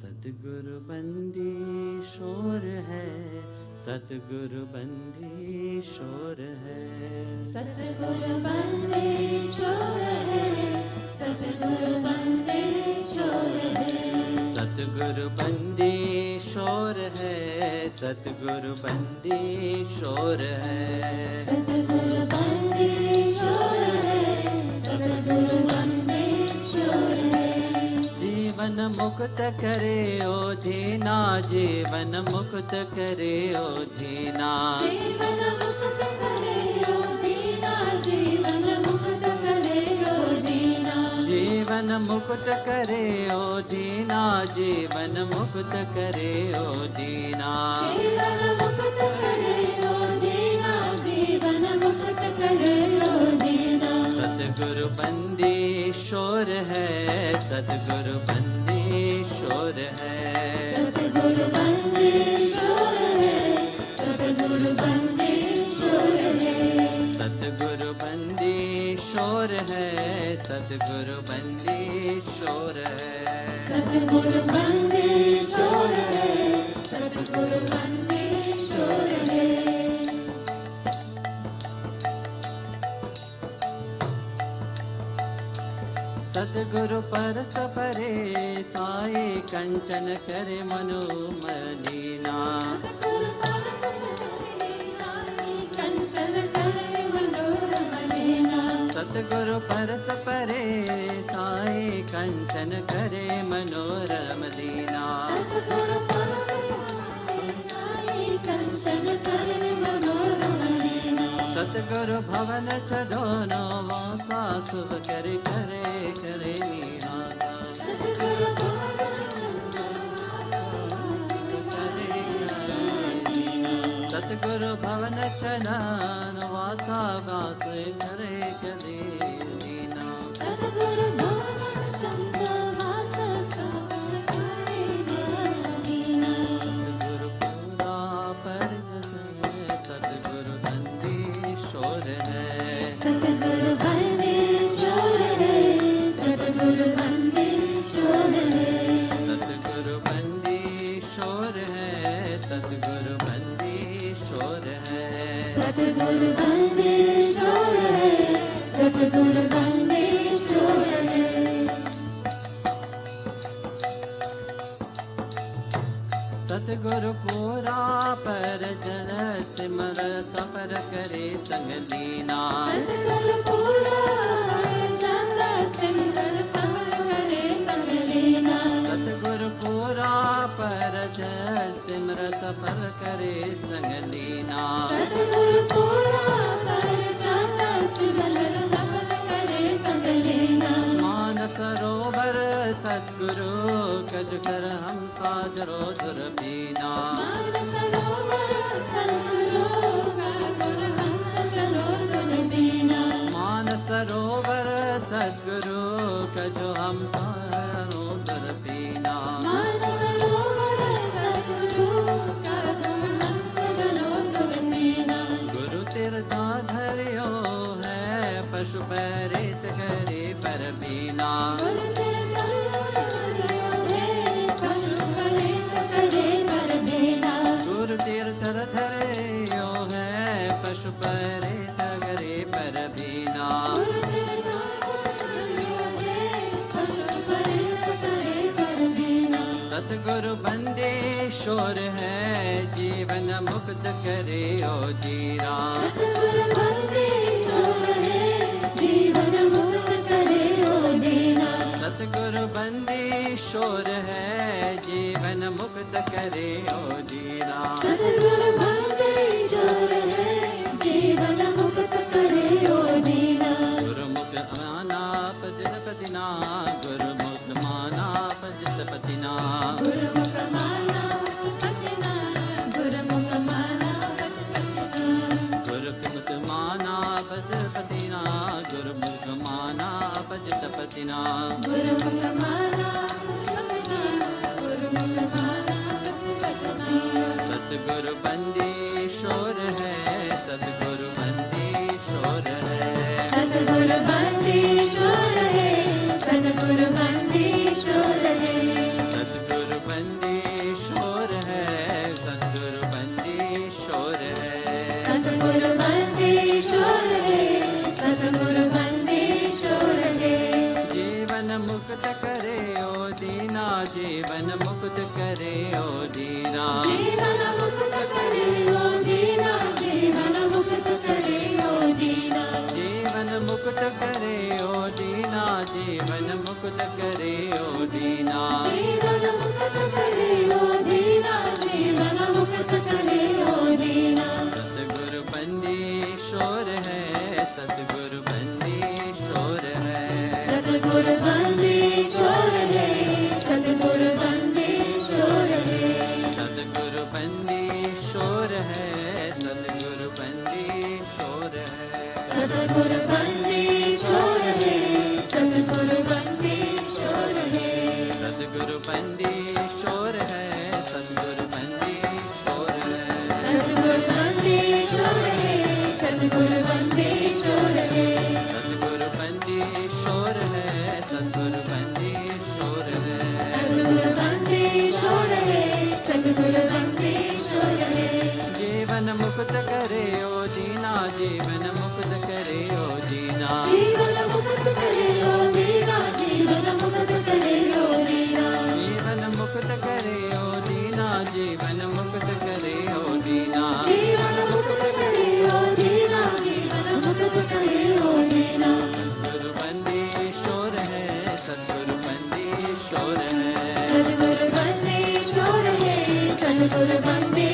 सतगुरु बंदी शोर है, सतगुरु बंदी शोर है, सतगुरु बंदी चोर है, सतगुरु बंदी चोर है, सतगुरु बंदी शोर है, सतगुरु बंदी शोर है, सतगुरु बंदी चोर है, सतगुरु बंदी चोर है। जीवन मुक्त करे ओ जीना, जीवन मुक्त करे ओ जीना, जीवन मुक्त करे ओ दीना, जीवन मुक्त करे ओ दीना, जीवन मुक्त करे ओ जीना, जीवन मुक्त करे ओ जीना, जीवन मुक्त करे ओ दीना, जीवन मुक्त करे ओ दीना। सतगुरु बंदी शोर है, सतगुरु बंदी शोर है, सतगुरु बंदी शोर है, सतगुरु बंदी शोर है, सतगुरु बंदी शोर है, सतगुरु बंदी शोर है, सतगुरु बंदी शोर है, सतगुरु बंदी शोर है। सतगुरु परस परे साई कंचन करे मनु मलिना, सतगुरु परस परे साई कंचन करे मनोरम लीना, सतगुरु परस परे साई कंचन करे मनोरम दीना, सतगुरु परस परे साई कंचन करे मनोरम लीना, सतगुरु भवन चढ़ोनो वासा शुभ करे करे करे निहारा, सतगुरु सतगुरु भवन चढ़ान वासा वास करे करे दीना, सतगुरु भवन चंद्र वास सागर करे दीना, सतगुरु पूरा परजस है, सतगुरु बंदी शोर है, सतगुरु बंदी चोर है, सतगुरु बंदी चोर है, सतगुरु बंदी शोर है, सतगुरु बंदी शोर है, सतगुरु बंदी चोर है, सतगुरु बंदी चोर है, सतगुरु पूरा पर जन सिमर सफर करे संग लीना, सतगुरु पूरा चंद सिमर समल करे संग लीना, सतगुरु पूरा पर जन सिमर सफर करे संग लीना, सतगुरु पूरा पर चंद सिमर समल करे संग लीना, मान सरोवर सतगुरु कज कर हम साजरो दुर्बीना, मान सरोवर सतगुरु का गुर हंस चलो दुर्बीना, मान सरोवर सतगुरु कजो हम साजरो दुर्बीना, मान सरोवर सतगुरु का गुर हंस चलो दुर्बीना, गुरु तीर्था धरियो है पशु पैरित करे पर बीना, गुरु तीर्थ धरियो है पशु परित करे पर बीना, गुरु तीर्थ धरियो है पशु पैरित करे पर बीना, गुरु तीर्थ धरियो है पशु परित करे पर बीना, सतगुरु बंदी शोर है जीवन मुक्त करे ओ जीरा, सतगुरु बंदी चोर है जीवन मुक्त करे ओ दीना, सतगुरु बंदी शोर है जीवन मुक्त करे ओ जीरा, सतगुरु बंदी चोर है जीवन मुक्त करे ओ दीना, गुरुमुख माना पतिना, गुरुमुख माना पतिना, गुरुमुख माना पतिना, गुरुमुख माना पतिना, गुरुमुख माना पतिना, गुरुमुख माना पतिना, गुरुमुख माना पतिना, गुरुमुख माना पतिना, सतगुरु बंदी शोर है, सतगुरु बंदी शोर है, सतगुरु बंदी चोर है, सतगुरु बंदी चोर है, सतगुरु सतगुरु बंदी छोड़ है सतगुरु बंदी छोड़ है सतगुरु बंदी शोर है सतगुरु बंदी शोर है सतगुरु बंदी छोड़ है सतगुरु बंदी छोड़ है सतगुरु बंदी शोर है सतगुरु बंदी शोर है सतगुरु बंदी छोड़ है सतगुरु बंदी छोड़ है जीवन मुक्त करे ओ दीना जीवन मुक्त करे ओ दीना जीवन मुक्त करे ओ दीना जीवन मुक्त करे ओ दीना जीवन मुक्त करे ओ दीना जीवन मुक्त करे ओ दीना जीवन मुक्त करे ओ दीना जीवन मुक्त करे ओ दीना सतगुरु बंदी शोर है सतगुरु बंदी शोर है सतगुरु बंदी छोड़ है सतगुरु बंदी